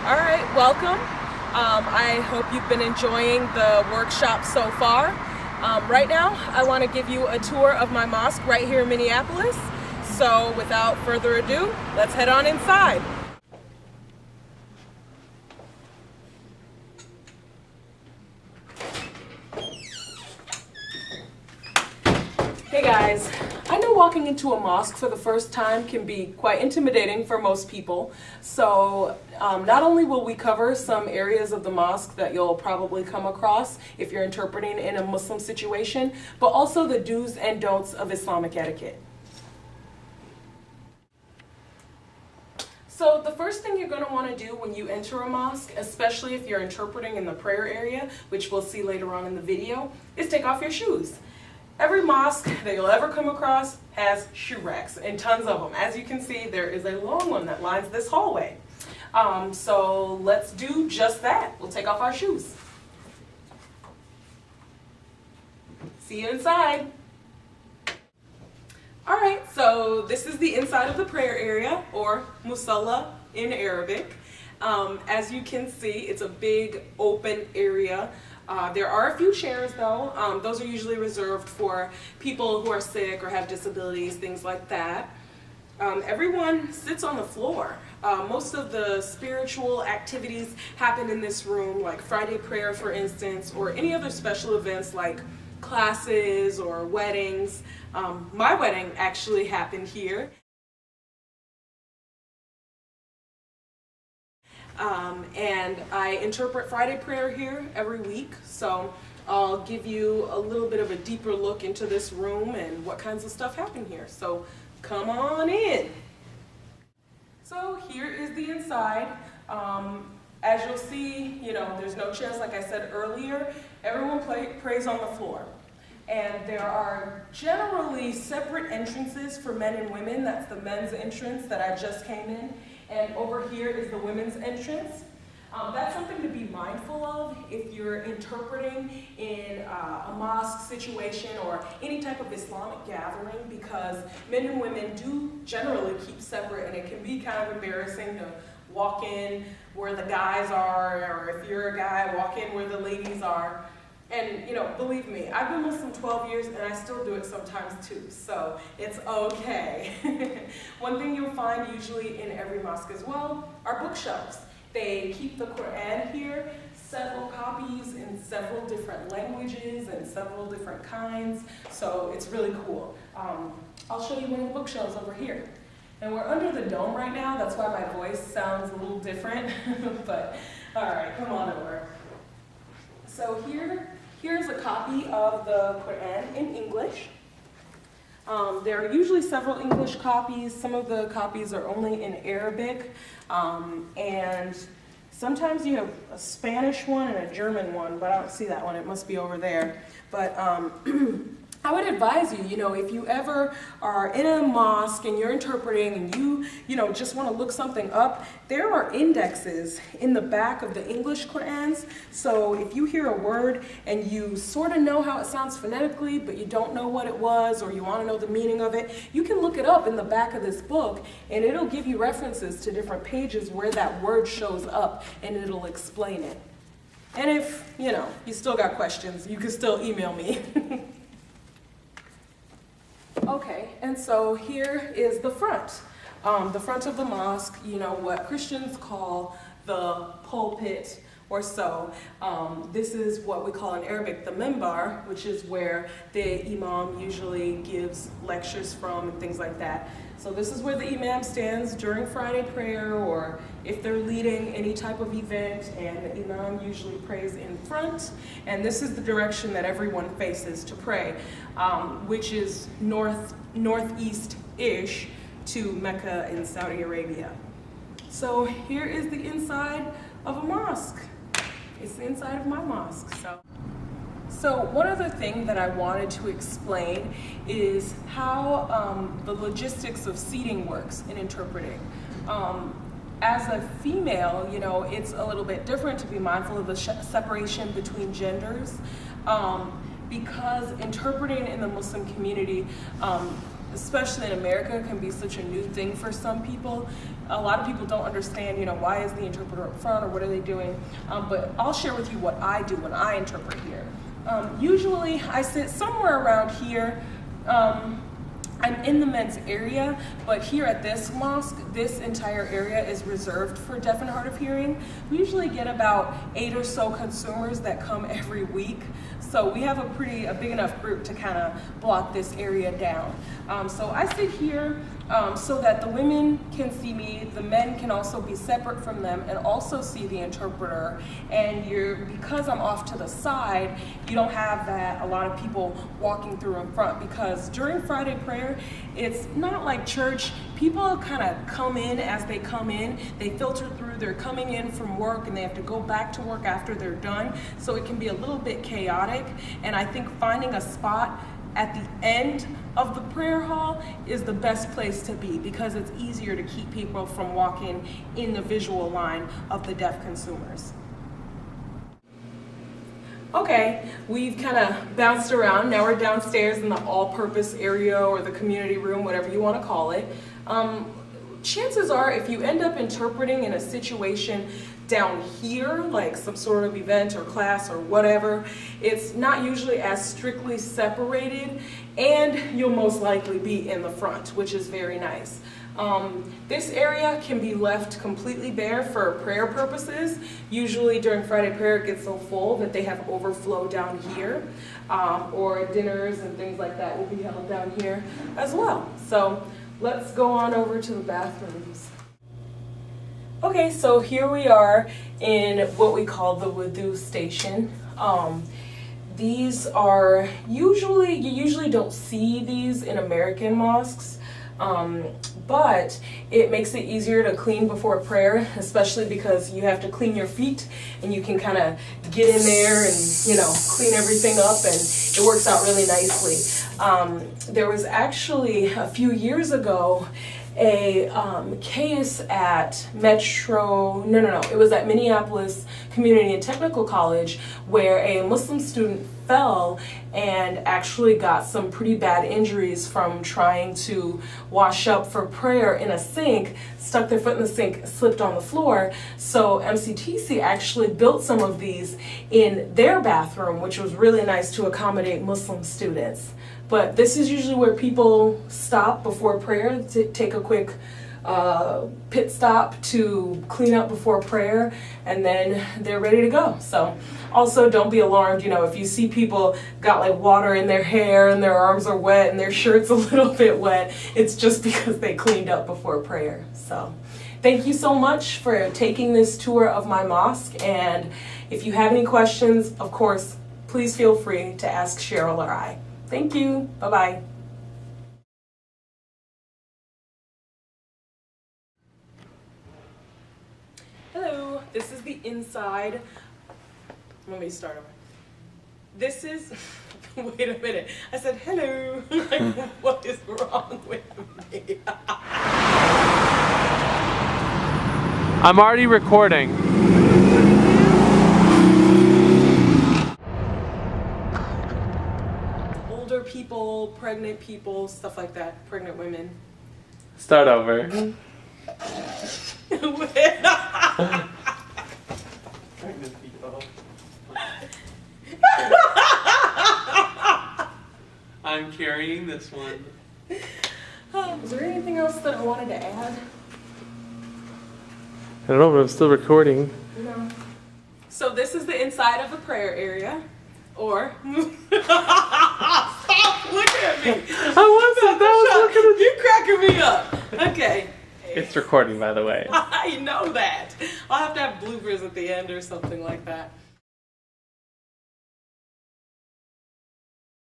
All right, welcome. I hope you've been enjoying the workshop so far. Right now, I want to give you a tour of my mosque right here in Minneapolis. So without further ado, let's head on inside. Hey guys, I know walking into a mosque for the first time can be quite intimidating for most people. So not only will we cover some areas of the mosque that you'll probably come across if you're interpreting in a Muslim situation, but also the do's and don'ts of Islamic etiquette. So the first thing you're going to want to do when you enter a mosque, especially if you're interpreting in the prayer area, which we'll see later on in the video, is take off your shoes. Every mosque that you'll ever come across has shoe racks, and tons of them. As you can see, there is a long one that lines this hallway. So let's do just that. We'll take off our shoes. See you inside. All right, so this is the inside of the prayer area, or musalla in Arabic. As you can see, it's a big open area. There are a few chairs though. Those are usually reserved for people who are sick or have disabilities, things like that. Everyone sits on the floor. Most of the spiritual activities happen in this room, like Friday prayer, for instance, or any other special events like classes or weddings. My wedding actually happened here. And I interpret Friday prayer here every week, so I'll give you a little bit of a deeper look into this room and what kinds of stuff happen here. So come on in. So here is the inside. As you'll see, there's no chairs like I said earlier. Everyone prays on the floor. And there are generally separate entrances for men and women. That's the men's entrance that I just came in. And over here is the women's entrance. That's something to be mindful of if you're interpreting in a mosque situation or any type of Islamic gathering, because men and women do generally keep separate, and it can be kind of embarrassing to walk in where the guys are, or if you're a guy, walk in where the ladies are. And believe me, I've been Muslim 12 years and I still do it sometimes too, so it's okay. One thing you'll find usually in every mosque as well are bookshelves. They keep the Quran here, several copies in several different languages and several different kinds, so it's really cool. I'll show you one of the bookshelves over here. And we're under the dome right now, that's why my voice sounds a little different, but all right, come on over. So here's a copy of the Quran in English. There are usually several English copies. Some of the copies are only in Arabic. And sometimes you have a Spanish one and a German one, but I don't see that one. It must be over there. But I would advise you, if you ever are in a mosque and you're interpreting and you just want to look something up, there are indexes in the back of the English Qur'ans. So if you hear a word and you sort of know how it sounds phonetically, but you don't know what it was, or you want to know the meaning of it, you can look it up in the back of this book, and it'll give you references to different pages where that word shows up, and it'll explain it. And if, you still got questions, you can still email me. Okay, and so here is the front. The front of the mosque, what Christians call the pulpit or so. This is what we call in Arabic the minbar, which is where the imam usually gives lectures from and things like that. So this is where the imam stands during Friday prayer, or if they're leading any type of event, and the imam usually prays in front. And this is the direction that everyone faces to pray, which is northeast-ish to Mecca in Saudi Arabia. So here is the inside of a mosque. It's the inside of my mosque. So one other thing that I wanted to explain is how the logistics of seating works in interpreting. As a female, it's a little bit different to be mindful of the separation between genders, because interpreting in the Muslim community, especially in America, can be such a new thing for some people. A lot of people don't understand, why is the interpreter up front or what are they doing? But I'll share with you what I do when I interpret here. Usually I sit somewhere around here. I'm in the men's area, but here at this mosque, this entire area is reserved for deaf and hard of hearing. We usually get about 8 or so consumers that come every week. So we have a big enough group to kind of block this area down. So I sit here so that the women can see me, the men can also be separate from them and also see the interpreter. And because I'm off to the side, you don't have a lot of people walking through in front, because during Friday prayer, it's not like church. People kind of come in as they come in. They filter through, they're coming in from work and they have to go back to work after they're done. So it can be a little bit chaotic. And I think finding a spot at the end of the prayer hall is the best place to be, because it's easier to keep people from walking in the visual line of the deaf consumers. Okay, we've kind of bounced around. Now we're downstairs in the all-purpose area, or the community room, whatever you want to call it. Chances are, if you end up interpreting in a situation down here, like some sort of event or class or whatever, it's not usually as strictly separated, and you'll most likely be in the front, which is very nice. This area can be left completely bare for prayer purposes. Usually during Friday prayer it gets so full that they have overflow down here, or dinners and things like that will be held down here as well. So let's go on over to the bathrooms. Okay, so here we are in what we call the wudu station. These are you usually don't see these in American mosques, but it makes it easier to clean before prayer, especially because you have to clean your feet and you can kind of get in there and, clean everything up, and it works out really nicely. There was actually a few years ago a case at it was at Minneapolis Community and Technical College, where a Muslim student fell and actually got some pretty bad injuries from trying to wash up for prayer in a sink, stuck their foot in the sink, slipped on the floor. So MCTC actually built some of these in their bathroom, which was really nice to accommodate Muslim students. But this is usually where people stop before prayer to take a quick pit stop to clean up before prayer, and then they're ready to go. So also don't be alarmed, if you see people got like water in their hair and their arms are wet and their shirt's a little bit wet, it's just because they cleaned up before prayer. So thank you so much for taking this tour of my mosque, and if you have any questions, of course, please feel free to ask Cheryl or I. Thank you. Bye-bye. Hello, this is the inside. Let me start over. This is, wait a minute. I said hello. Like, what is wrong with me? I'm already recording. Older people, pregnant people, stuff like that. Pregnant women. Start over. Pregnant people. I'm carrying this one. Is there anything else that I wanted to add? I don't know, but I'm still recording. No. So this is the inside of the prayer area. Or stop looking at me. I wasn't. You're cracking me up. Okay. It's recording, by the way. I know that. I'll have to have bloopers at the end or something like that.